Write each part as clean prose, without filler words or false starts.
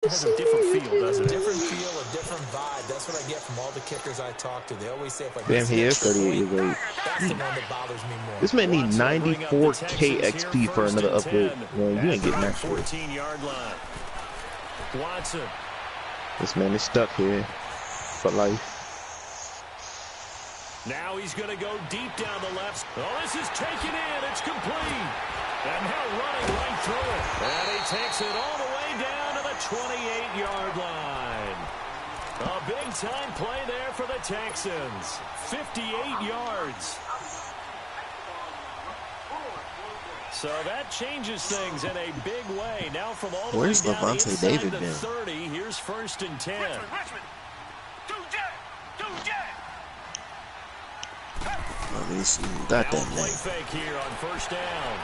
It has a different feel, doesn't it? Different feel, a different vibe. That's what I get from all the kickers I talk to. They always say if I Damn, he is 38 years old. that's the one that bothers me more. This man need 94K XP for another upgrade. Man, you ain't getting that shit. 14-yard line. Watson. This man is stuck here for life. Now he's going to go deep down the left. Oh, this is taken in. It's complete. And now running right through it. And he takes it all the way down to the 28-yard line. A big-time play there for the Texans. 58 yards. So that changes things in a big way. Now from all the way down inside the 30, here's 1st and 10. Got that play fake here on 1st down.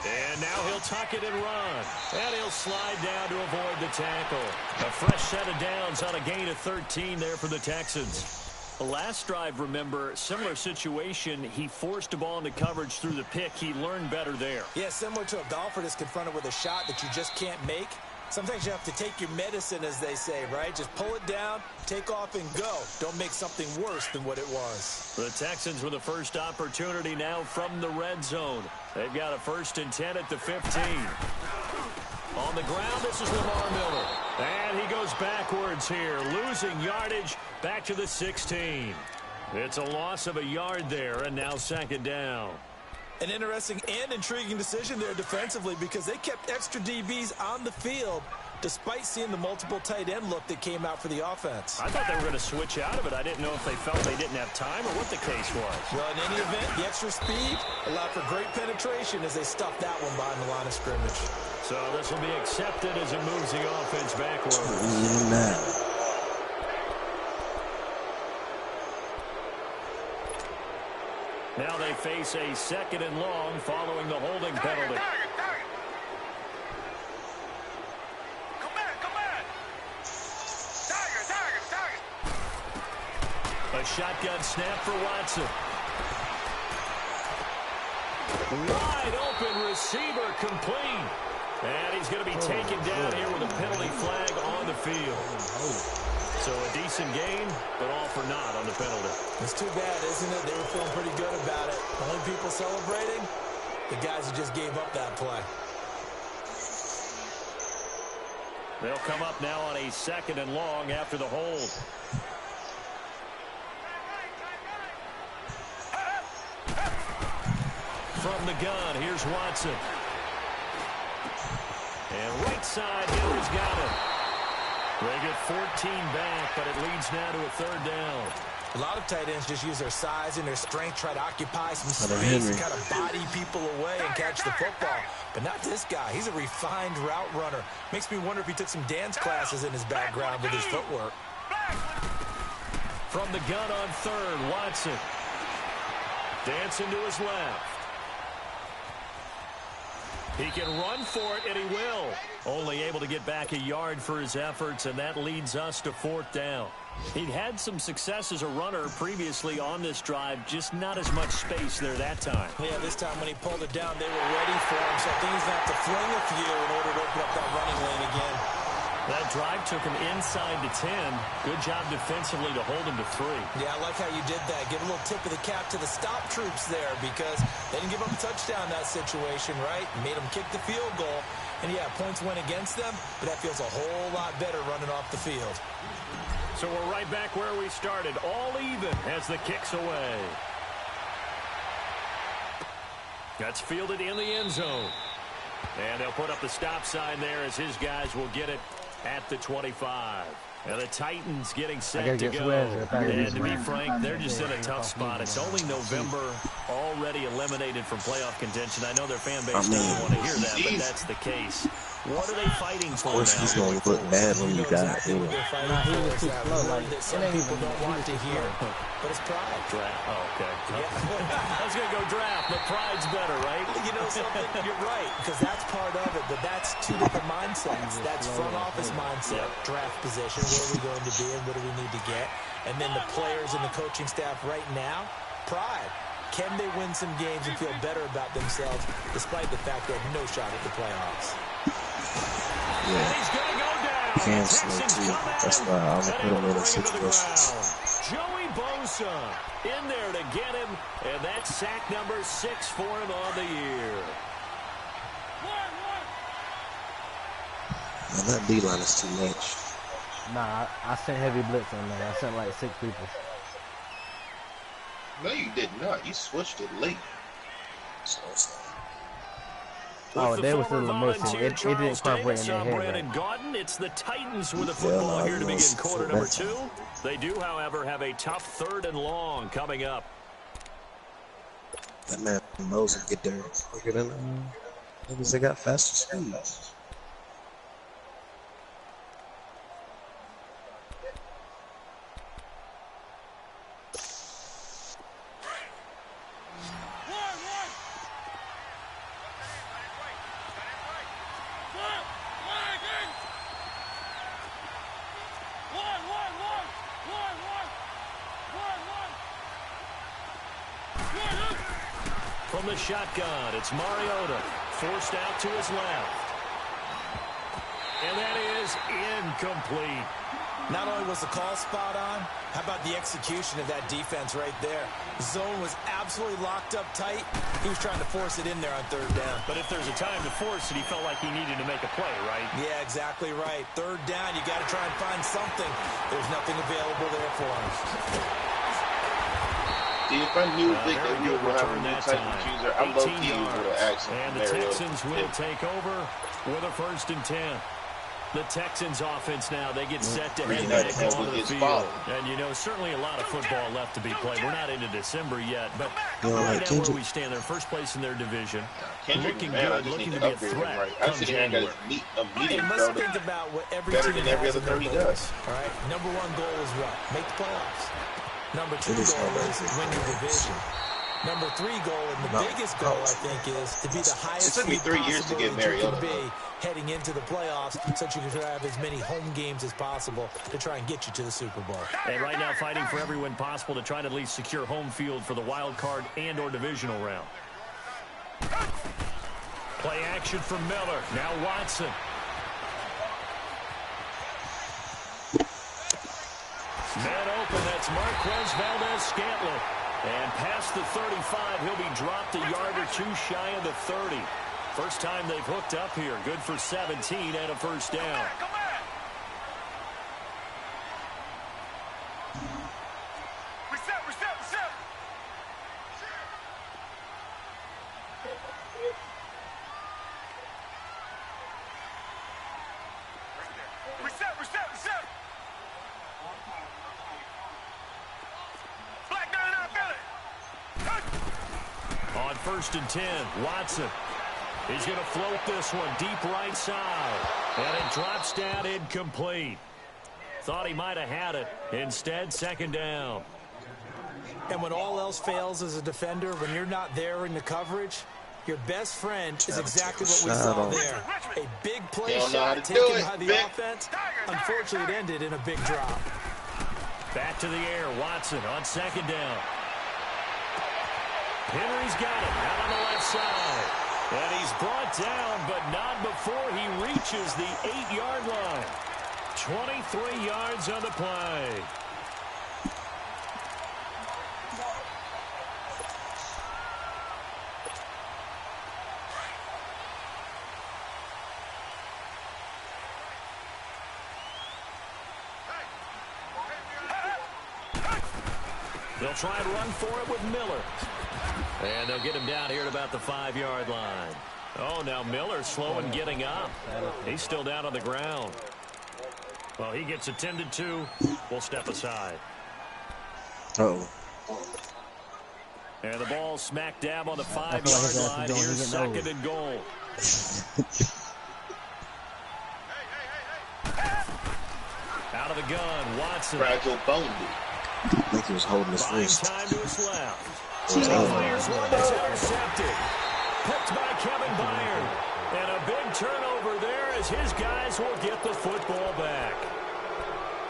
And now he'll tuck it and run. And he'll slide down to avoid the tackle. A fresh set of downs on a gain of 13 there for the Texans. The last drive, remember, similar situation. He forced a ball into coverage through the pick. He learned better there. Yeah, similar to a golfer that's confronted with a shot that you just can't make. Sometimes you have to take your medicine, as they say, right? Just pull it down, take off, and go. Don't make something worse than what it was. The Texans with the first opportunity now from the red zone. They've got a 1st and 10 at the 15. On the ground, this is Lamar Miller. And he goes backwards here, losing yardage back to the 16. It's a loss of a yard there, and now 2nd down. An interesting and intriguing decision there defensively because they kept extra DBs on the field despite seeing the multiple tight end look that came out for the offense. I thought they were going to switch out of it. I didn't know if they felt they didn't have time or what the case was. Well, in any event, the extra speed allowed for great penetration as they stuffed that one behind the line of scrimmage. So this will be accepted as it moves the offense backwards. Now they face a 2nd and long following the holding penalty. A shotgun snap for Watson. Wide open receiver complete. And he's going to be taken down here with a penalty flag on the field. So a decent gain, but all for naught on the penalty. It's too bad, isn't it? They were feeling pretty good about it. Only people celebrating, the guys who just gave up that play. They'll come up now on a 2nd and long after the hold. From the gun, here's Watson. And right side, Hiller's got it. They get 14 back, but it leads now to a 3rd down. A lot of tight ends just use their size and their strength, try to occupy some space and kind of body people away and catch the football. But not this guy. He's a refined route runner. Makes me wonder if he took some dance classes in his background with his footwork. From the gun on 3rd, Watson. Dancing to his left. He can run for it, and he will. Only able to get back a yard for his efforts, and that leads us to 4th down. He'd had some success as a runner previously on this drive, just not as much space there that time. Yeah, this time when he pulled it down, they were ready for him, so I think he's going to have to fling a few in order to open up that running lane again. That drive took him inside to 10. Good job defensively to hold him to 3. Yeah, I like how you did that. Give a little tip of the cap to the stop troops there because they didn't give up a touchdown in that situation, right? Made them kick the field goal. And, yeah, points went against them, but that feels a whole lot better running off the field. So we're right back where we started, all even as the kick's away. That's fielded in the end zone. And they'll put up the stop sign there as his guys will get it at the 25. And the Titans getting set to go. And to be frank, they're just in a tough spot. It's only November, already eliminated from playoff contention. I know their fan base doesn't want to hear that, but that's the case. What are they fighting for now? Of course he's going to look bad when you got it. Some people don't want to hear, but it's pride. Draft. Oh, okay. I was going to go draft, but pride's better, right? You know something? You're right, because that's part of it, but that's two different mindsets. That's front office mindset, draft position, where are we going to be and what do we need to get? And then the players and the coaching staff right now, pride. Can they win some games and feel better about themselves despite the fact they have no shot at the playoffs? can slow too. That's why I'm gonna put him in a situation. Joey Bosa in there to get him, and that's sack number 6 for him on the year. Man, that D-line is too much. Nah, I sent heavy blitz on there. I sent like 6 people. No, you did not. You switched it late. So. Oh, they were still missing. It didn't incorporate in their head. Brandon Gaudin. It's the Titans with the football here to begin quarter number 2. They do, however, have a tough 3rd and long coming up. That man knows to get there quicker than because they got faster speed. From the shotgun, it's Mariota, forced out to his left. And that is incomplete. Not only was the call spot on, how about the execution of that defense right there? Zone was absolutely locked up tight. He was trying to force it in there on 3rd down. But if there's a time to force it, he felt like he needed to make a play, right? Yeah, exactly right. 3rd down, you got to try and find something. There's nothing available there for him. See, if I knew that we were going to have a new type of user, I low-key would have asked him. And the Texans will take over with a 1st and 10. The Texans offense now, they get set to head back onto the field. And, you know, certainly a lot of football left to be played. We're not into December yet, but right now where we stand, they're first place in their division. Looking good, looking to be a threat come January. You must think about what every team has in their goals. All right, number 1 goal is what? Make the playoffs. Number 2 goal is win your division. Number 3 goal, and the biggest goal, I think, is to be the highest seed possible that you can be heading into the playoffs so that you can have as many home games as possible to try and get you to the Super Bowl. And right now fighting for every win possible to try to at least secure home field for the wild card and or divisional round. Play action from Miller. Now Watson. Man open, that's Marquez Valdez-Scantling. And past the 35, he'll be dropped a yard or 2 shy of the 30. First time they've hooked up here. Good for 17 and a 1st down. On 1st and 10, Watson. He's going to float this one deep right side. And it drops down incomplete. Thought he might have had it. Instead, 2nd down. And when all else fails as a defender, when you're not there in the coverage, your best friend is exactly what we saw there. A big play shot taken by the offense. Unfortunately, it ended in a big drop. Back to the air. Watson on 2nd down. Henry's got it out on the left side. And he's brought down, but not before he reaches the 8-yard line. 23 yards on the play. They'll try and run for it with Miller. And they'll get him down here at about the 5-yard line. Oh, now Miller slow in getting up. He's still down on the ground. Well, he gets attended to. We'll step aside. Uh-oh. And the ball smack dab on the 5-yard line. Here's 2nd and goal. Out of the gun, Watson. Fragile bone. I think he was holding his wrist. Time to his left. He fires one that's intercepted. Picked by Kevin Byard. And a big turnover there as his guys will get the football back.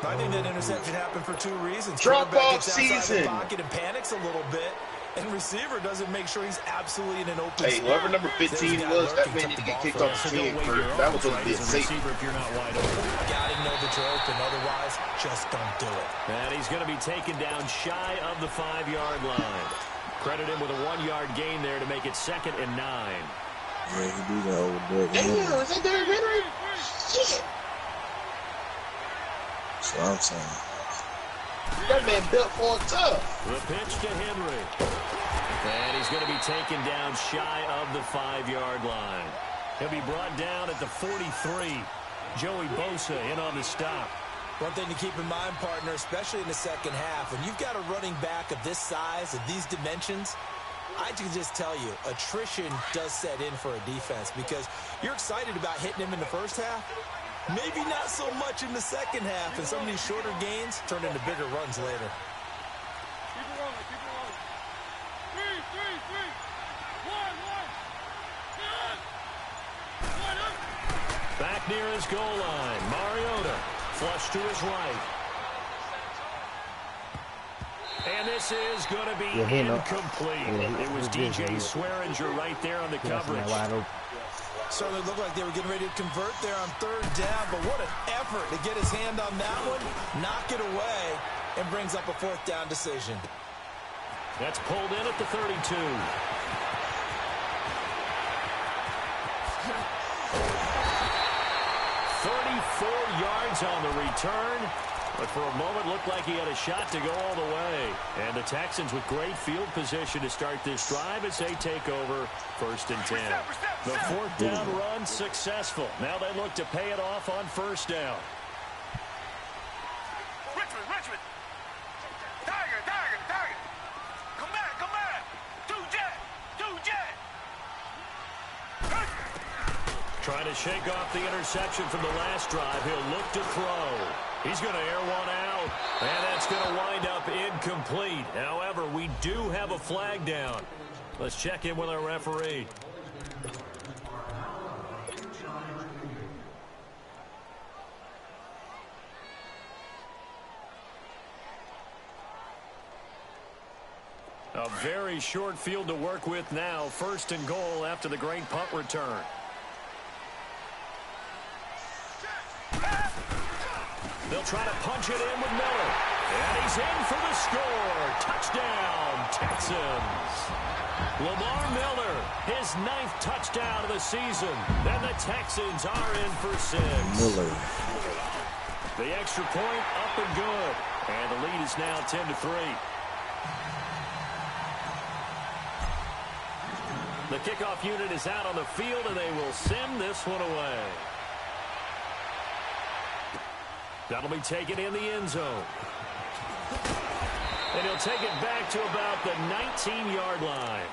I think that interception happened for 2 reasons. Drop-off season. The pocket and panics a little bit. And receiver doesn't make sure he's absolutely in an open Hey, spot. whoever number 15 was, that man need to get kicked off the team. That was supposed to be a safety. If you're not wide open. Gotta know that you're open, otherwise, just don't do it. And he's going to be taken down shy of the 5-yard line. Credit him with a 1-yard gain there to make it 2nd and 9. Yeah, he do that old Derrick Henry. Damn, is that Derrick Henry? Shit. That's what I'm saying. That man built for a tough. The pitch to Henry. And he's going to be taken down shy of the 5-yard line. He'll be brought down at the 43. Joey Bosa in on the stop. One thing to keep in mind, partner, especially in the second half, when you've got a running back of this size, of these dimensions, I can just tell you, attrition does set in for a defense because you're excited about hitting him in the first half. Maybe not so much in the second half, and some of these shorter gains turn into bigger runs later. Keep it rolling, keep it rolling. 3, 1. Back near his goal line, Mariota flush to his right. And this is going to be incomplete. It was DJ Swearinger right there on the coverage. Certainly looked like they were getting ready to convert there on 3rd down, but what an effort to get his hand on that one, knock it away, and brings up a 4th down decision. That's pulled in at the 32. 34 yards on the return, but for a moment looked like he had a shot to go all the way. And the Texans with great field position to start this drive as they take over 1st and 10. The 4th down run successful. Now they look to pay it off on 1st down. Richmond. Tiger. Come back. 2 jet. Trying to shake off the interception from the last drive. He'll look to throw. He's going to air one out, and that's going to wind up incomplete. However, we do have a flag down. Let's check in with our referee. A very short field to work with now. 1st and goal after the great punt return. They'll try to punch it in with Miller. And he's in for the score. Touchdown, Texans. Lamar Miller, his 9th touchdown of the season. And the Texans are in for 6. Miller. The extra point up and good. And the lead is now 10-3. The kickoff unit is out on the field, and they will send this one away. That'll be taken in the end zone. And he'll take it back to about the 19-yard line.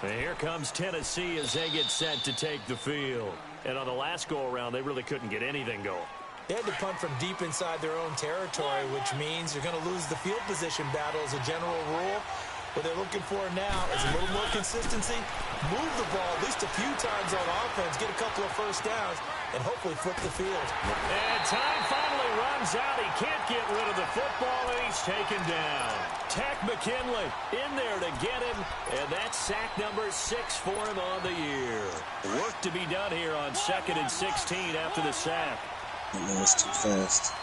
And here comes Tennessee as they get set to take the field. And on the last go-around, they really couldn't get anything going. They had to punt from deep inside their own territory, which means you're going to lose the field position battle as a general rule. What they're looking for now is a little more consistency, move the ball at least a few times on offense, get a couple of 1st downs, and hopefully flip the field. And time finally runs out. He can't get rid of the football, and he's taken down. Tack McKinley in there to get him, and that's sack number 6 for him on the year. Work to be done here on 2nd and 16 after the sack. Man, it's too fast.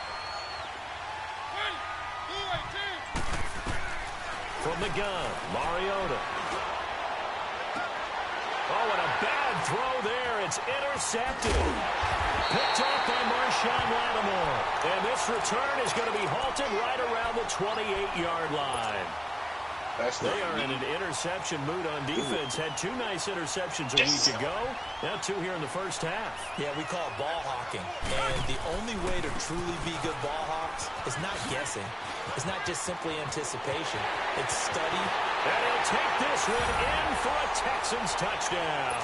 From the gun, Mariota. Oh, and a bad throw there. It's intercepted. Picked off by Marshawn Lattimore. And this return is going to be halted right around the 28-yard line. They are in an interception mood on defense. Had 2 nice interceptions a week ago. Now 2 here in the first half. Yeah, we call it ball hawking. And the only way to truly be good ball hawks is not guessing. It's not just simply anticipation. It's study. And he'll take this one in for a Texans touchdown.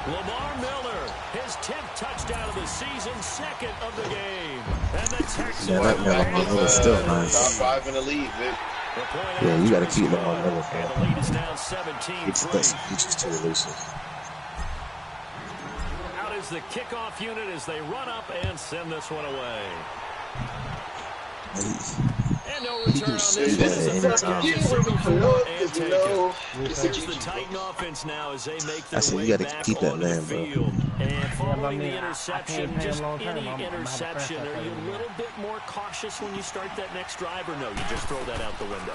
Lamar Miller, his 10th touchdown of the season, 2nd of the game. And the Texans. Yeah, that Lamar Miller's still nice. Top 5 in the league, Vic. Yeah, you got to keep Lamar Miller for And the lead is now 17-3. He's just too elusive. Out is the kickoff unit as they run up and send this one away. Hey. And no return on this one. Here's the Titan offense now as they make their way back onto the field. And following the interception, just any interception, are you a little bit more cautious when you start that next drive, or no, you just throw that out the window?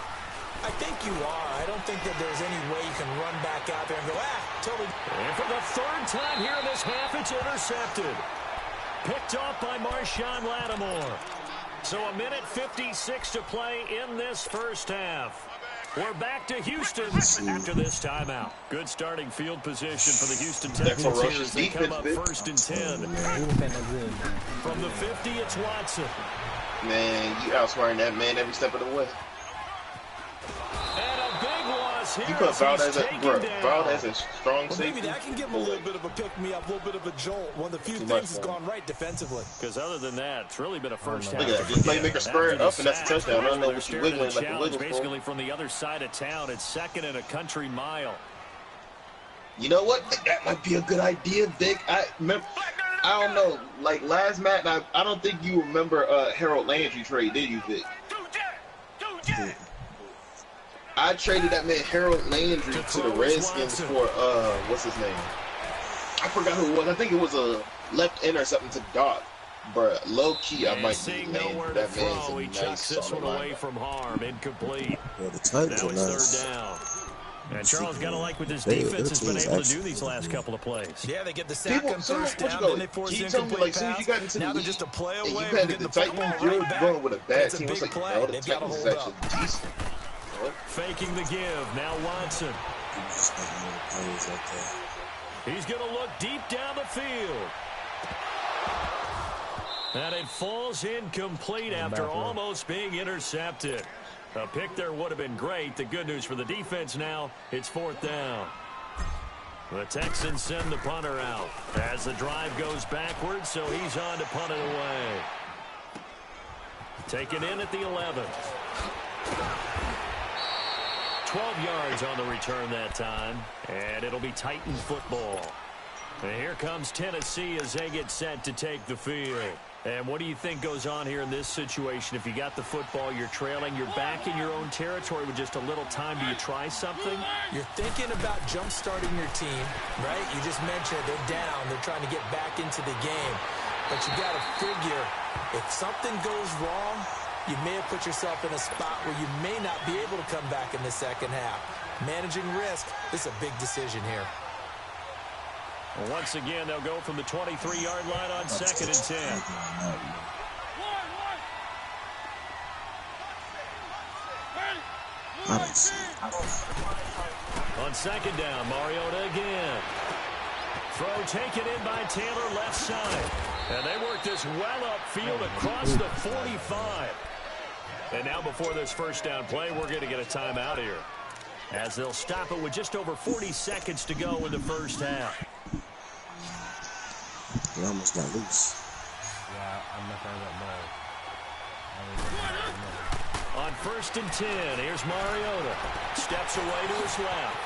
I think you are. I don't think that there's any way you can run back out there and go, totally. And for the third time here in this half, it's intercepted. Picked off by Marshawn Lattimore. So a minute 56 to play in this first half. We're back to Houston after this timeout. Good starting field position for the Houston Texans here as they come up 1st and 10. From the 50, it's Watson. Man, you outsmarting that man every step of the way. And a big loss here. You put Valdez as strong safety. Maybe that can give him a little bit of a pick-me-up, a little bit of a jolt. One of the few things that's gone right defensively. Because other than that, it's really been a first half. Look at that. Just playmaker spurred up, and that's a touchdown. I don't know what you're wiggling like a wiggle basically from the other side of town. It's 2nd and a country mile. You know what? That might be a good idea, Vic. I don't know. Like last match, I don't think you remember Harold Landry trade, did you, Vic? I traded that man Harold Landry to the Redskins for what's his name? I forgot who it was. I think it was a left end or something to Doc. But low key, I might be Landry. That man's a nice this one away from harm, incomplete. Yeah, the Titans now are it's nice. 3rd down. And Charles got to like what this defense has been able to do these last couple of plays. Yeah, they get the sack on 1st down, then they force the incomplete pass. Now they're just a play away from getting the football right back. Going with a bad team. It's a big play. No, They've got to hold up. Decent. Faking the give. Now Watson. He's going to look deep down the field. And it falls incomplete after almost being intercepted. A pick there would have been great. The good news for the defense now, it's 4th down. The Texans send the punter out as the drive goes backwards, so he's on to punt it away. Taken in at the 11. 12 yards on the return that time, and it'll be Titan football. And here comes Tennessee as they get set to take the field. And what do you think goes on here in this situation? If you got the football, you're trailing, you're back in your own territory with just a little time. Do you try something? You're thinking about jump-starting your team, right? You just mentioned they're down. They're trying to get back into the game. But you got to figure, if something goes wrong, you may have put yourself in a spot where you may not be able to come back in the second half. Managing risk, this is a big decision here. Well, once again, they'll go from the 23-yard line on 2nd and 10. On 2nd down, Mariota again. Throw taken in by Taylor left side. And they work this well upfield across the 45. And now before this first down play, we're going to get a timeout here, as they'll stop it with just over 40 seconds to go in the first half. He almost got loose. Yeah, I'm not going to On 1st and 10, here's Mariota. Steps away to his left.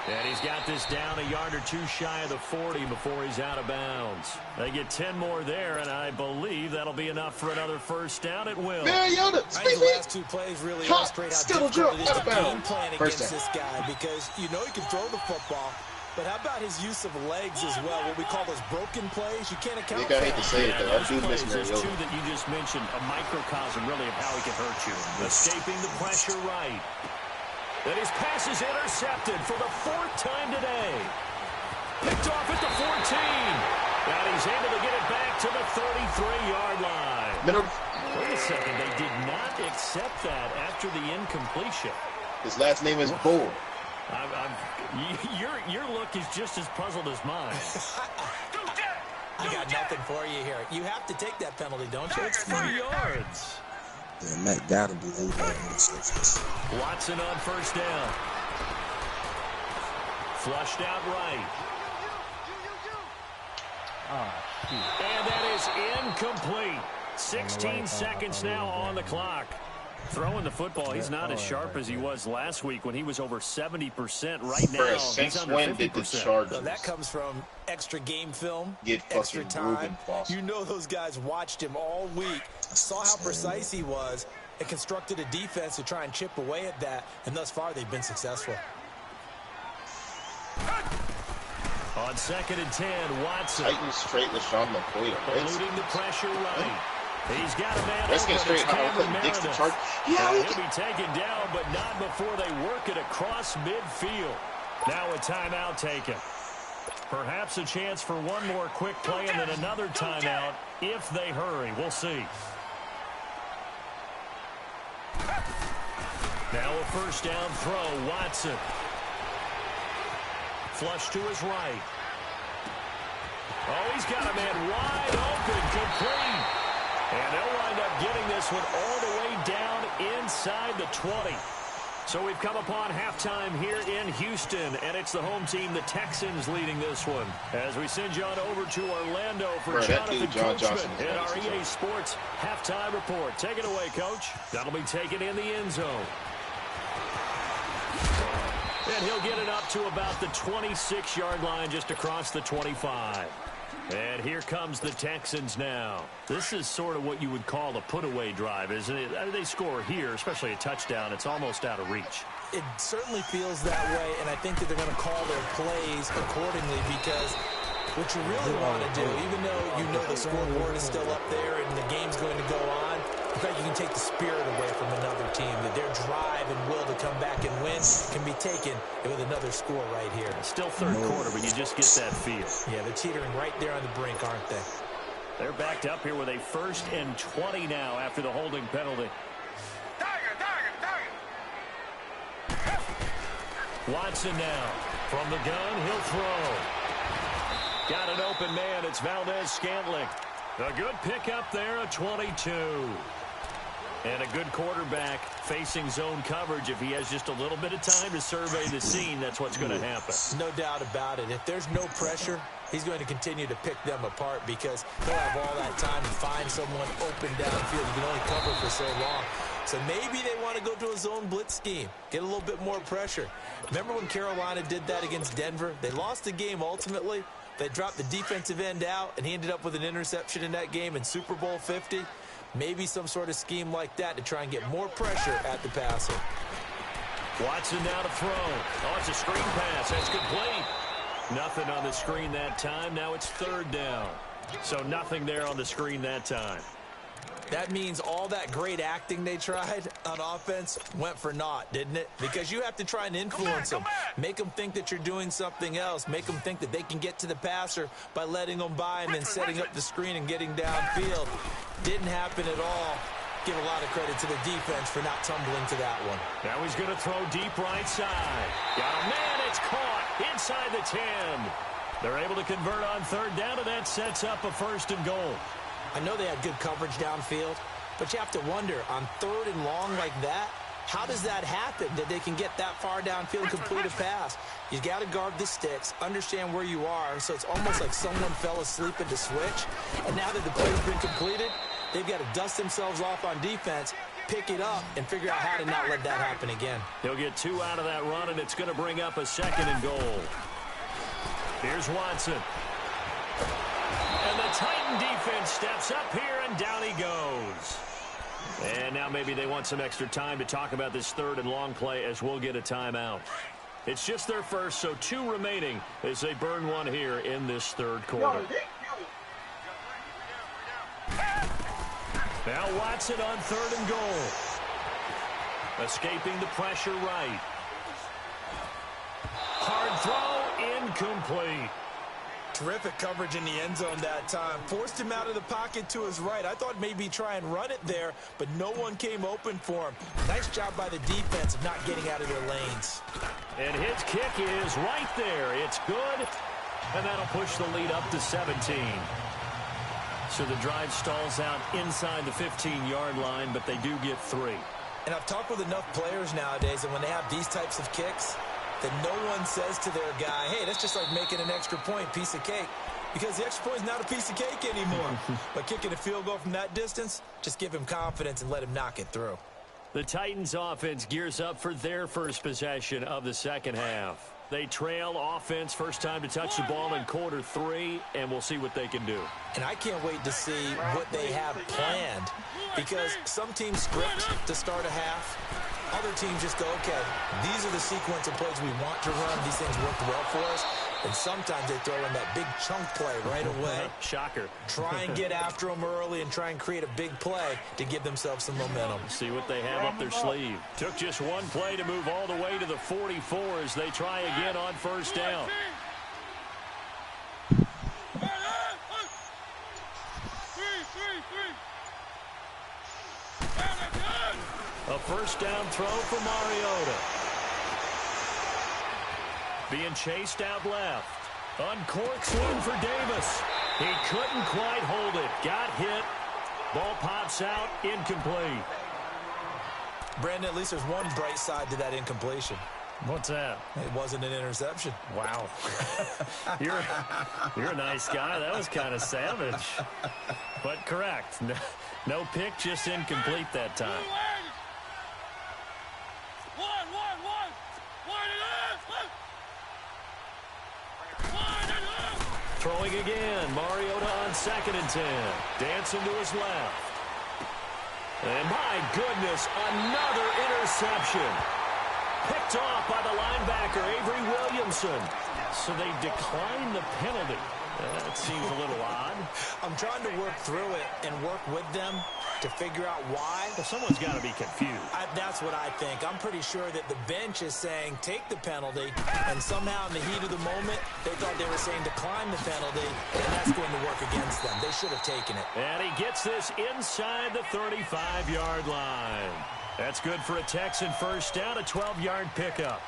And he's got this down a yard or two shy of the 40 before he's out of bounds. They get 10 more there, and I believe that'll be enough for another first down. It will. Mariota, The last 2 plays really illustrate how difficult it is to game plan against this guy, because you know he can throw the football. But how about his use of legs as well? What we call those broken plays. You can't account for I hate to say it, though. I do miss There's Mariota. 2 that you just mentioned, a microcosm really of how he can hurt you. Escaping the pressure right. And his pass is intercepted for the 4th time today. Picked off at the 14. And he's able to get it back to the 33-yard line. Wait a second. They did not accept that after the incompletion. His last name is Bull. Your look is just as puzzled as mine. I got nothing for you here. You have to take that penalty, don't you? It's 3 yards. Yeah, Matt gotta believe that on the surface. Watson on 1st down. Flushed out right. And that is incomplete. 16 seconds now on the clock. Throwing the football, he's not as sharp as he was last week when he was over 70%. Right now, he's under 50%. So that comes from extra game film, Get extra fucking time. You know those guys watched him all week, saw how precise he was, and constructed a defense to try and chip away at that, and thus far they've been successful. On 2nd and 10, Watson. Titans straight LaShawn McCoy. Eluding the pressure right. He's got a man Redskins open. straight how Dix the charge. Yeah, he'll be taken down, but not before they work it across midfield. Now a timeout taken. Perhaps a chance for one more quick play and then another timeout if they hurry. We'll see. Now a first down throw. Watson. Flush to his right. Oh, he's got a man wide open, complete. And they'll wind up getting this one all the way down inside the 20. So we've come upon halftime here in Houston, and it's the home team, the Texans, leading this one. As we send you on over to Orlando for Jonathan Coachman in our EA Sports halftime report. Take it away, Coach. That'll be taken in the end zone. And he'll get it up to about the 26-yard line, just across the 25. And here comes the Texans now. This is sort of what you would call a put-away drive, isn't it? They score here, especially a touchdown. It's almost out of reach. It certainly feels that way, and I think that they're going to call their plays accordingly, because what you really want to do, even though you know the scoreboard is still up there and the game's going to go on, in fact, you can take the spirit away from another team, that their drive and will to come back and win can be taken with another score right here. Still third quarter, but you just get that feel. Yeah, they're teetering right there on the brink, aren't they? They're backed up here with a 1st and 20 now after the holding penalty. Watson now. From the gun, he'll throw. Got an open man. It's Valdez-Scantling. A good pickup there, a 22. And a good quarterback facing zone coverage. If he has just a little bit of time to survey the scene, that's what's going to happen. No doubt about it. If there's no pressure, he's going to continue to pick them apart, because he'll have all that time to find someone open downfield. You can only cover for so long. So maybe they want to go to a zone blitz scheme, get a little bit more pressure. Remember when Carolina did that against Denver? They lost the game ultimately. They dropped the defensive end out, and he ended up with an interception in that game in Super Bowl 50. Maybe some sort of scheme like that to try and get more pressure at the passer. Watson now to throw. Oh, it's a screen pass. That's complete. Nothing on the screen that time. Now it's 3rd down. So nothing there on the screen that time. That means all that great acting they tried on offense went for naught, didn't it? Because you have to try and influence them. Make them think that you're doing something else. Make them think that they can get to the passer by letting them by and then setting up the screen and getting downfield. Didn't happen at all. Give a lot of credit to the defense for not tumbling to that one. Now he's going to throw deep right side. Got a man. It's caught inside the 10. They're able to convert on 3rd down, and that sets up a 1st and goal. I know they had good coverage downfield, but you have to wonder, on 3rd and long like that, how does that happen, that they can get that far downfield and complete a pass? You got to guard the sticks, understand where you are, so it's almost like someone fell asleep at the switch, and now that the play's been completed, they've got to dust themselves off on defense, pick it up, and figure out how to not let that happen again. He'll get 2 out of that run, and it's going to bring up a 2nd and goal. Here's Watson. And the Titan defense steps up here, and down he goes. And now maybe they want some extra time to talk about this 3rd and long play, as we'll get a timeout. It's just their first, so 2 remaining as they burn one here in this 3rd quarter. Now Watson on 3rd and goal. Escaping the pressure right. Hard throw, incomplete. Terrific coverage in the end zone that time. Forced him out of the pocket to his right. I thought maybe try and run it there, but no one came open for him. Nice job by the defense of not getting out of their lanes. And his kick is right there. It's good, and that'll push the lead up to 17. So the drive stalls out inside the 15-yard line, but they do get 3. And I've talked with enough players nowadays, and when they have these types of kicks, that no one says to their guy, hey, that's just like making an extra point, piece of cake. Because the extra point is not a piece of cake anymore. But kicking a field goal from that distance, just give him confidence and let him knock it through. The Titans offense gears up for their first possession of the 2nd half. They trail offense, first time to touch the ball in quarter 3, and we'll see what they can do. And I can't wait to see what they have planned, because some teams script to start a half. Other teams just go, okay, these are the sequence of plays we want to run. These things worked well for us. And sometimes they throw in that big chunk play right away. Shocker. Try and get after them early and try and create a big play to give themselves some momentum. See what they have up their sleeve. Took just one play to move all the way to the 44 as they try again on first down. A first down throw for Mariota. Being chased out left. Uncorks one for Davis. He couldn't quite hold it. Got hit. Ball pops out. Incomplete. Brandon, at least there's one bright side to that incompletion. What's that? It wasn't an interception. Wow. You're a nice guy. That was kind of savage. But correct. No pick, just incomplete that time. Throwing again. Mariota on 2nd and 10. Dancing to his left. And my goodness, another interception. Picked off by the linebacker, Avery Williamson. So they decline the penalty. That seems a little odd. I'm trying to work through it and work with them to figure out why. Well, someone's got to be confused. That's what I think. I'm pretty sure that the bench is saying take the penalty, and somehow in the heat of the moment, they thought they were saying decline the penalty, and that's going to work against them. They should have taken it. And he gets this inside the 35-yard line. That's good for a Texan first down, a 12-yard pickup.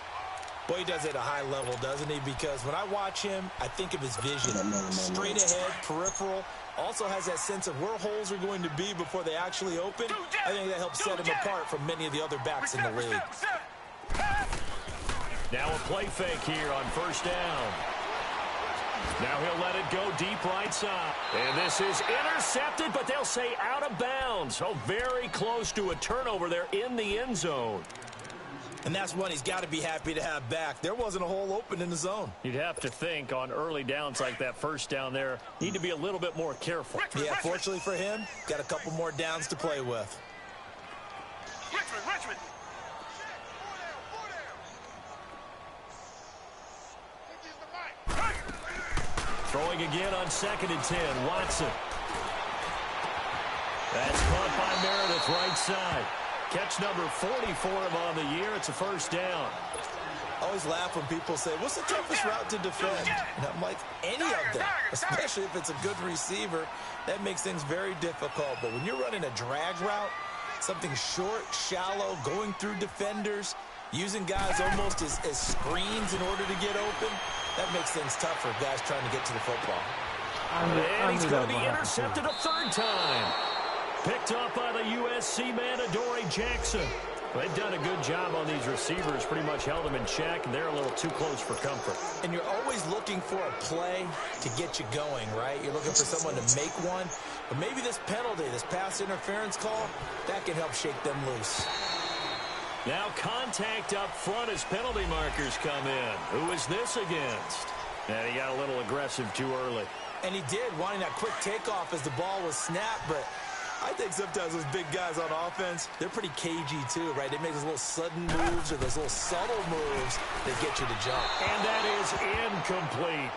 Boy, he does it at a high level, doesn't he? Because when I watch him, I think of his vision. Straight ahead, peripheral. Also has that sense of where holes are going to be before they actually open. I think that helps set him apart from many of the other backs in the league. Now a play fake here on first down. Now he'll let it go deep right side. And this is intercepted, but they'll say out of bounds. So very close to a turnover there in the end zone. And that's one he's got to be happy to have back. There wasn't a hole open in the zone. You'd have to think on early downs like that first down there, need to be a little bit more careful. Yeah, fortunately for him, got a couple more downs to play with. Richmond. Throwing again on 2nd and 10, Watson. That's caught by Meredith right side. Catch number 40 for him on the year. It's a first down. I always laugh when people say, what's the toughest route to defend? And I'm like, any of them, especially if it's a good receiver. That makes things very difficult. But when you're running a drag route, something short, shallow, going through defenders, using guys almost as screens in order to get open, that makes things tough for guys trying to get to the football. And he's going to be intercepted a third time. Picked up by the USC man, Adoree Jackson. They've done a good job on these receivers, pretty much held them in check, and they're a little too close for comfort. And you're always looking for a play to get you going, right? You're looking for someone to make one. But maybe this penalty, this pass interference call, that can help shake them loose. Now contact up front as penalty markers come in. Who is this against? And he got a little aggressive too early. And he did, wanting that quick takeoff as the ball was snapped, but I think sometimes those big guys on offense, they're pretty cagey too, right? They make those little sudden moves or those little subtle moves that get you to jump. And that is incomplete.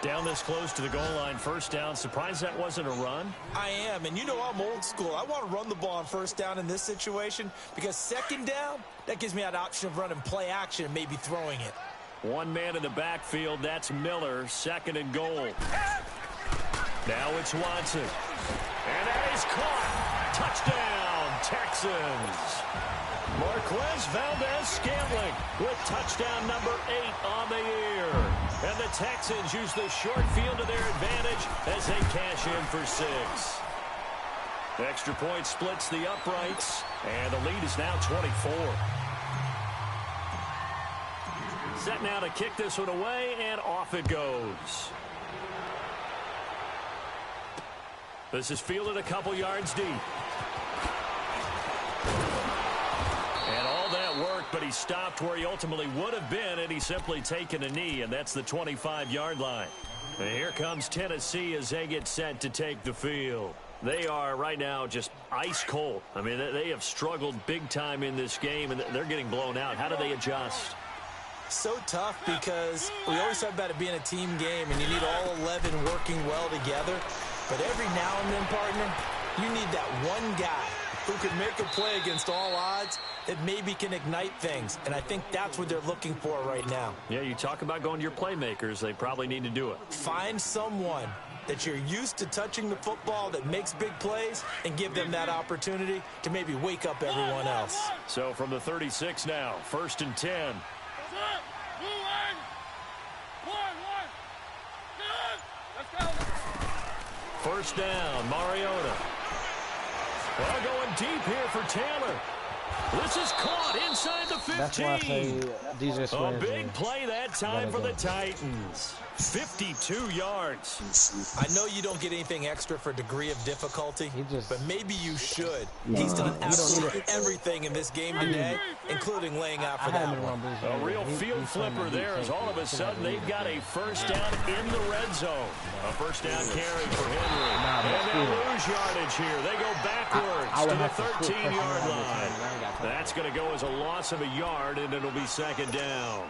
Down this close to the goal line, first down. Surprised that wasn't a run? I am, and you know I'm old school. I want to run the ball on first down in this situation because second down, that gives me that option of running play action and maybe throwing it. One man in the backfield, that's Miller, 2nd and goal. Now it's Watson. And that is caught. Touchdown, Texans. Marquez Valdez-Scantling with touchdown number 8 on the year. And the Texans use the short field to their advantage as they cash in for 6. The extra point splits the uprights, and the lead is now 24. Set now to kick this one away, and off it goes. This is fielded a couple yards deep. And all that work, but he he stopped where he ultimately would have been, and he's simply taken a knee, and that's the 25-yard line. And here comes Tennessee as they get set to take the field. They are right now just ice cold. I mean, they have struggled big time in this game, and they're getting blown out. How do they adjust? So tough because we always talk about it being a team game, and you need all 11 working well together. But every now and then, partner, you need that one guy who can make a play against all odds that maybe can ignite things. And I think that's what they're looking for right now. Yeah, you talk about going to your playmakers. They probably need to do it. Find someone that you're used to touching the football that makes big plays and give them that opportunity to maybe wake up everyone else. So from the 36 now, 1st and 10. First down, Mariota. Well, going deep here for Taylor. This is caught inside the 15. That's why I say DJ a big play that time for the Titans. 52 yards. I know you don't get anything extra for degree of difficulty, but maybe you should. He's done absolutely everything in this game today, including laying out for that one. A real field flipper there as all of a sudden they've got a first down in the red zone. A first down carry for Henry. And they lose yardage here. They go backwards to the 13-yard line. That's going to go as a loss of a yard, and it'll be 2nd down.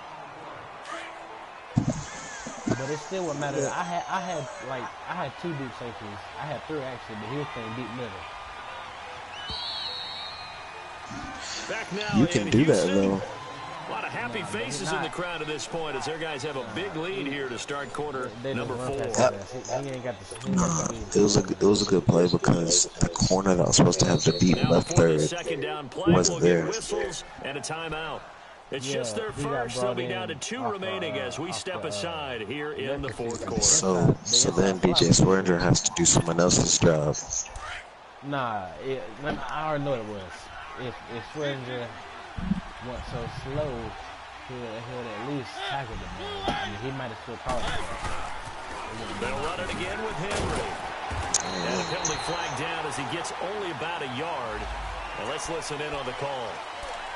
But it still wouldn't matter. I had 2 deep safeties. I had 3 actually, but he was playing deep middle. Back now you can do Houston. that though. A lot of happy faces in the crowd at this point as their guys have a big lead here to start quarter number 4. He ain't got the It was a good play because the corner that was supposed to have the deep left third wasn't there. Whistles and a timeout. It's just their first. They'll be down to 2 remaining as we step aside here in the 4th quarter. So then DJ Swearinger has to do someone else's job. Nah, I already know what it was. If Swearinger went so slow, he would at least tackle the man. I mean, he might have still caught it. They'll run it again with Henry. And the penalty flag down as he gets only about a yard. And let's listen in on the call.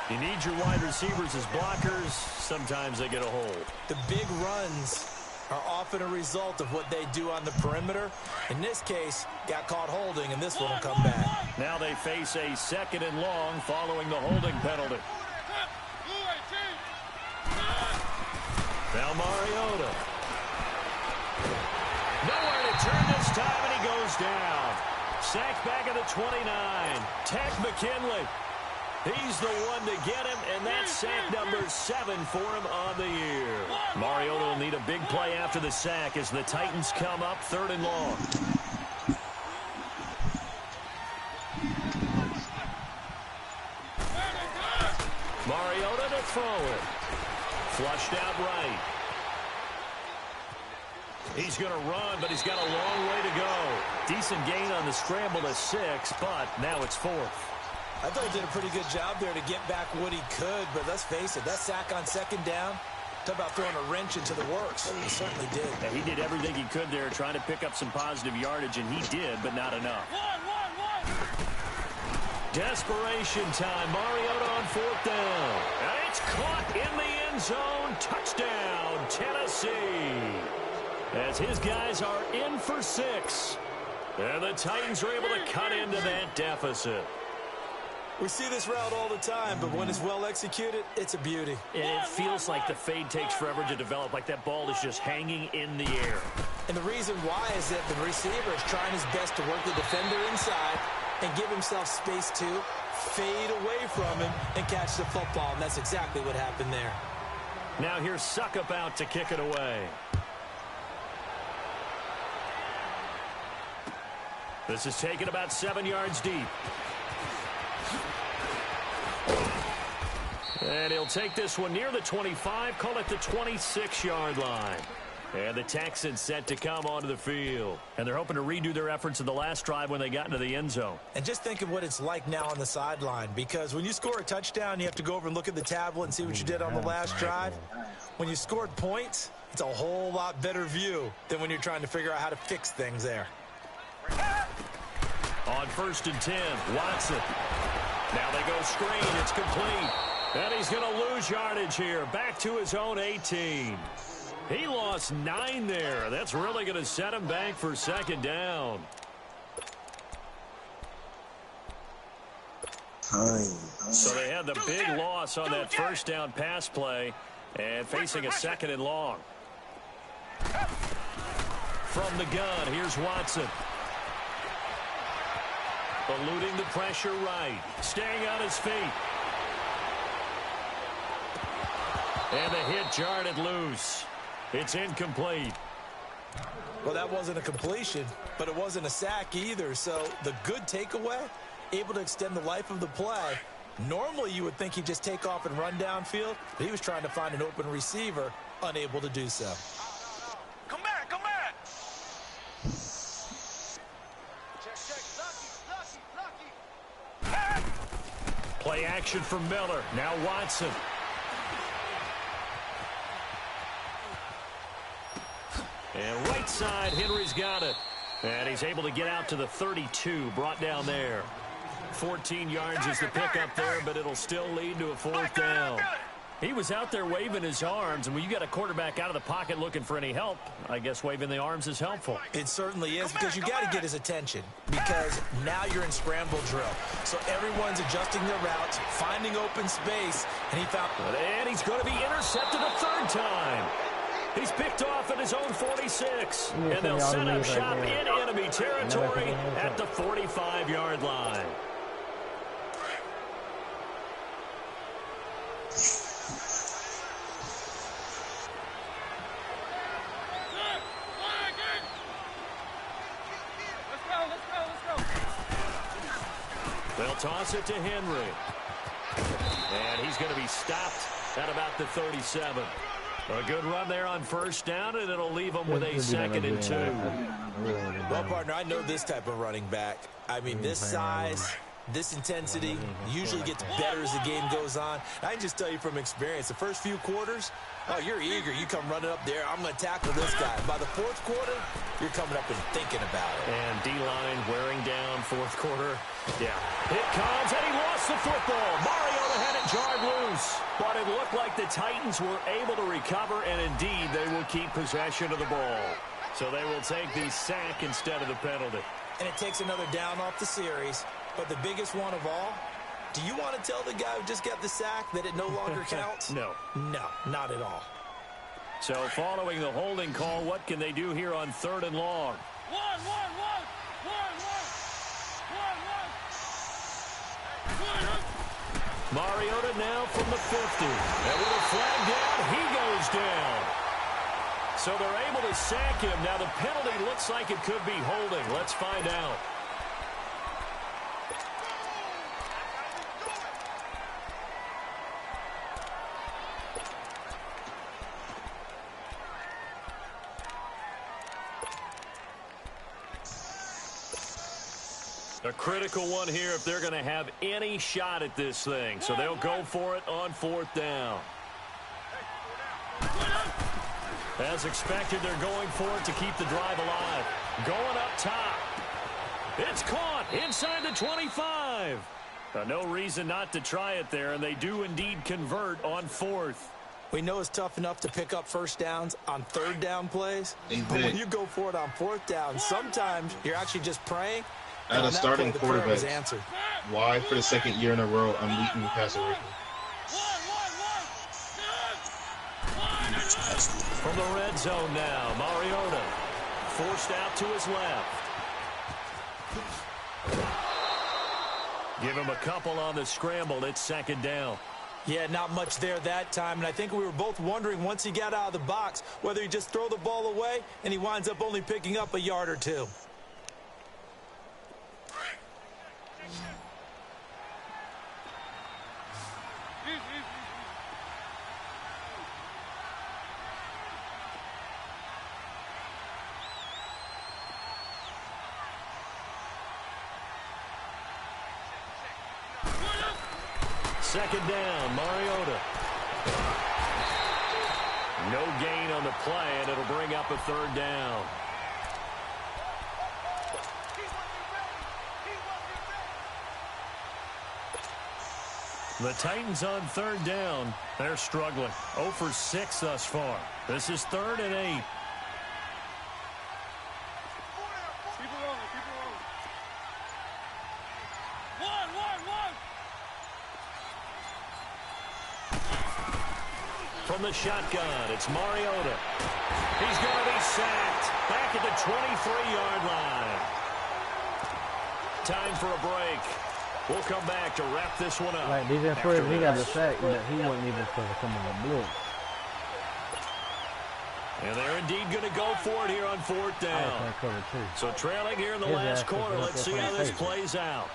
You need your wide receivers as blockers. Sometimes they get a hold. The big runs are often a result of what they do on the perimeter. In this case, got caught holding, and this one will come back. Now they face a 2nd and long following the holding penalty. Now Mariota. Nowhere to turn this time, and he goes down. Sacked back at the 29. Tech McKinley. He's the one to get him, and that's sack number 7 for him on the year. Mariota will need a big play after the sack as the Titans come up 3rd and long. Mariota to throw it. Flushed out right. He's going to run, but he's got a long way to go. Decent gain on the scramble to 6, but now it's 4th. I thought he did a pretty good job there to get back what he could, but let's face it, that sack on 2nd down, talk about throwing a wrench into the works. He certainly did. Yeah, he did everything he could there, trying to pick up some positive yardage, and he did, but not enough. Desperation time. Mariota on 4th down. And it's caught in the end zone. Touchdown, Tennessee. As his guys are in for 6. And the Titans are able to cut into that deficit. We see this route all the time, but when it's well executed, it's a beauty. And it feels like the fade takes forever to develop, like that ball is just hanging in the air. And the reason why is that the receiver is trying his best to work the defender inside and give himself space to fade away from him and catch the football, and that's exactly what happened there. Now here's Suckup out to kick it away. This is taken about 7 yards deep. And he'll take this one near the 25, call it the 26-yard line. And the Texans set to come onto the field. And they're hoping to redo their efforts in the last drive when they got into the end zone. And just think of what it's like now on the sideline, because when you score a touchdown, you have to go over and look at the tablet and see what you did on the last drive. When you scored points, it's a whole lot better view than when you're trying to figure out how to fix things there. On 1st and 10, Watson. Now they go screen. It's complete. And he's going to lose yardage here. Back to his own 18. He lost 9 there. That's really going to set him back for second down. So they had the big loss on that first down pass play and facing a second and long. From the gun, here's Watson. Eluding the pressure right. Staying on his feet. And the hit jarred loose. It's incomplete. Well, that wasn't a completion, but it wasn't a sack either. So the good takeaway, able to extend the life of the play. Normally you would think he'd just take off and run downfield, but he was trying to find an open receiver, unable to do so. Come back, come back. Check. Lucky. Play action for Miller. Now Watson. And right side, Henry's got it. And he's able to get out to the 32, brought down there. 14 yards is the pickup there, but it'll still lead to a fourth down. He was out there waving his arms, and when you got a quarterback out of the pocket looking for any help, I guess waving the arms is helpful. It certainly is, because you got to get his attention, because now you're in scramble drill. So everyone's adjusting their routes, finding open space, and he found... And he's going to be intercepted a third time. He's picked off at his own 46, and they'll set up shop in enemy territory at the 45-yard line. They'll toss it to Henry. And he's going to be stopped at about the 37. A good run there on first down, and it'll leave them with a 2nd and 2. Well, partner, I know this type of running back. I mean, this size, this intensity usually gets better as the game goes on. I can just tell you from experience, the first few quarters, oh, you're eager. You come running up there, I'm going to tackle this guy. By the fourth quarter, you're coming up and thinking about it. And D-line wearing down fourth quarter. Yeah. It comes, and he lost the football. Mariota had it jarred loose. But it looked like the Titans were able to recover, and indeed they will keep possession of the ball. So they will take the sack instead of the penalty. And it takes another down off the series. But the biggest one of all, do you want to tell the guy who just got the sack that it no longer counts? No. No, not at all. So following the holding call, what can they do here on 3rd and long? One. Mariota now from the 50. And with a flag down, he goes down. So they're able to sack him. Now the penalty looks like it could be holding. Let's find out. A critical one here if they're going to have any shot at this thing. So they'll go for it on 4th down. As expected, they're going for it to keep the drive alive. Going up top. It's caught inside the 25. No reason not to try it there, and they do indeed convert on 4th. We know it's tough enough to pick up first downs on 3rd down plays. But when you go for it on 4th down, sometimes you're actually just praying. At a starting quarterback, why for the 2nd year in a row I'm leading the passer rating? From the red zone now, Mariota forced out to his left. Give him a couple on the scramble. It's 2nd down. Yeah, not much there that time, and I think we were both wondering once he got out of the box whether he just throw the ball away and he winds up only picking up a yard or two. Second down, Mariota. No gain on the play, and it'll bring up a 3rd down. The Titans on third down. They're struggling. 0 for 6 thus far. This is 3rd and 8. From the shotgun, it's Mariota. He's going to be sacked back at the 23-yard line. Time for a break. We'll come back to wrap this one up. Like, these first, he got the sack, but he wasn't even supposed to come on the blitz. And they're indeed going to go for it here on 4th down. So trailing here in the last quarter. Let's see how this plays out.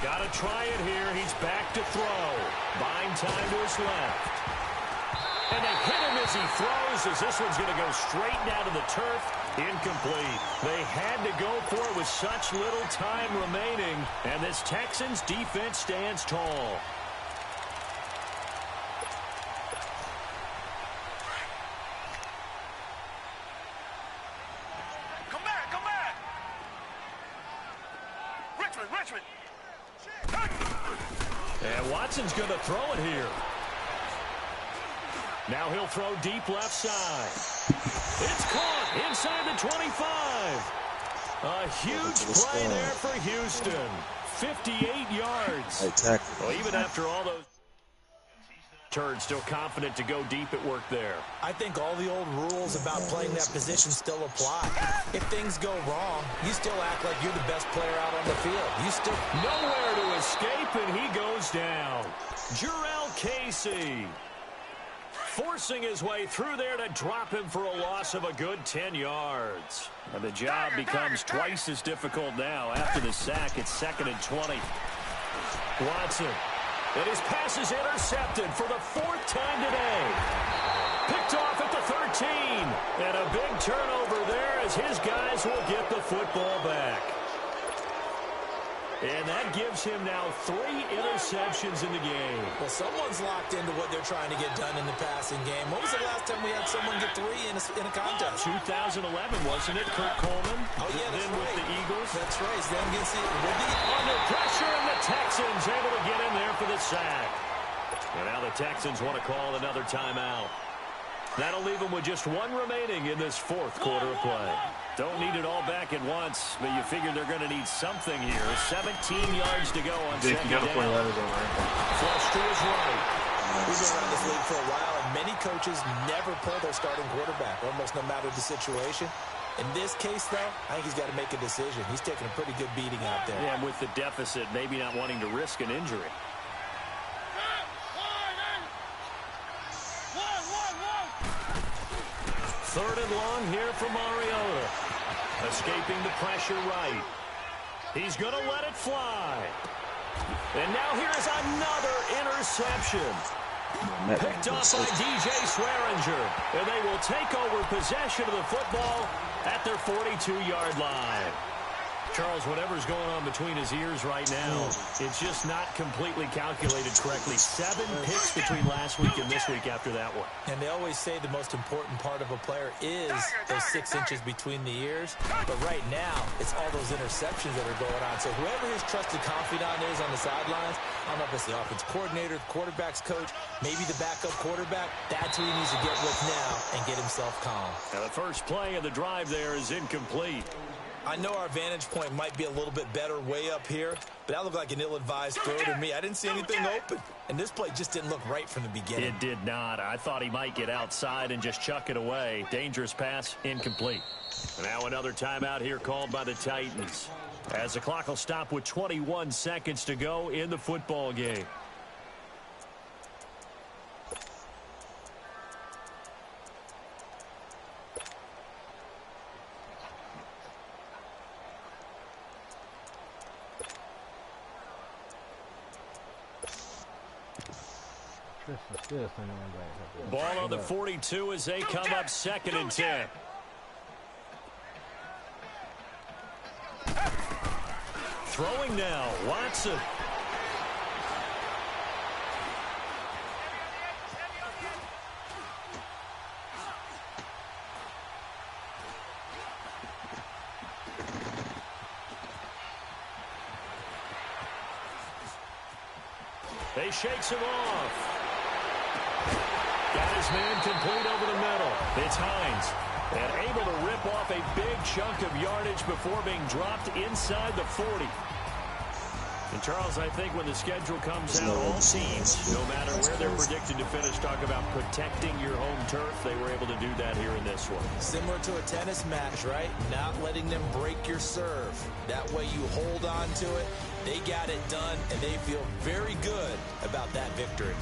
Got to try it here. He's back to throw. Buying time to his left. And they hit him as he throws, as this one's going to go straight down to the turf. Incomplete. They had to go for it with such little time remaining. And this Texans defense stands tall. And Watson's going to throw it here. Now he'll throw deep left side. It's caught inside the 25. A huge play there for Houston. 58 yards. Well, even after all those turns, still confident to go deep at work there. I think all the old rules about playing that position still apply. If things go wrong, you still act like you're the best player out on the field. You still nowhere to escape, and he goes down. Jurrell Casey forcing his way through there to drop him for a loss of a good 10 yards. And the job becomes twice as difficult now after the sack. It's 2nd and 20. Watson. And his pass is intercepted for the 4th time today. Picked off at the 13. And a big turnover there as his guys will get the football back. And that gives him now 3 interceptions in the game. Well, someone's locked into what they're trying to get done in the passing game. When was the last time we had someone get 3 in a contest? 2011, wasn't it? Kurt Coleman. Oh, yeah, that's then right. With the Eagles. That's right. Then against the under pressure, and the Texans able to get in there for the sack. And now the Texans want to call another timeout. That'll leave them with just 1 remaining in this 4th quarter of play. Don't need it all back at once, but you figure they're going to need something here. 17 yards to go on second down. Flush to his right. We've been around this league for a while, and many coaches never pull their starting quarterback, almost no matter the situation. In this case, though, I think he's got to make a decision. He's taking a pretty good beating out there. Yeah, and with the deficit, maybe not wanting to risk an injury. Third and long here for Mariota. Escaping the pressure right. He's going to let it fly. And now here's another interception. Picked off by DJ Swearinger. And they will take over possession of the football at their 42-yard line. Charles, whatever's going on between his ears right now, it's just not completely calculated correctly. 7 picks between last week and this week after that one. And they always say the most important part of a player is those 6 inches between the ears. But right now, it's all those interceptions that are going on. So whoever his trusted confidant is on the sidelines, I don't know if it's the offense coordinator, the quarterback's coach, maybe the backup quarterback, that's who he needs to get with now and get himself calm. Now the first play of the drive there is incomplete. I know our vantage point might be a little bit better way up here, but that looked like an ill-advised throw to me. I didn't see anything open, and this play just didn't look right from the beginning. It did not. I thought he might get outside and just chuck it away. Dangerous pass, incomplete. Now another timeout here called by the Titans, as the clock will stop with 21 seconds to go in the football game. Ball on the 42 as they come up 2nd and 10. Throwing now, Watson. They shakes him off. Got his man complete over the middle. It's Hines. And able to rip off a big chunk of yardage before being dropped inside the 40. And Charles, I think when the schedule comes out, all teams, no matter where they're predicted to finish, talk about protecting your home turf. They were able to do that here in this one. Similar to a tennis match, right? Not letting them break your serve. That way you hold on to it. They got it done, and they feel very good about that victory.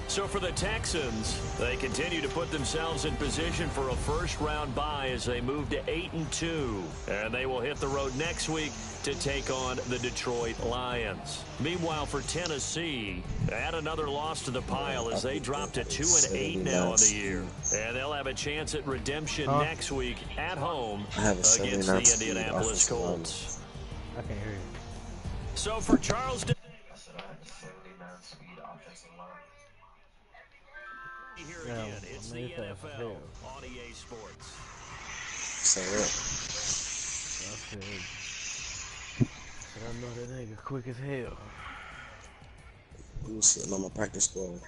So for the Texans, they continue to put themselves in position for a first-round bye as they move to 8-2. And they will hit the road next week to take on the Detroit Lions. Meanwhile, for Tennessee, add another loss to the pile as they drop to 2-8 now in the year. And they'll have a chance at redemption next week at home against the Indianapolis Colts. I can't hear you. So for Charles... Here again, it's the NFL on EA Sports. So I know that nigga quick as hell. I'm sitting on my practice squad.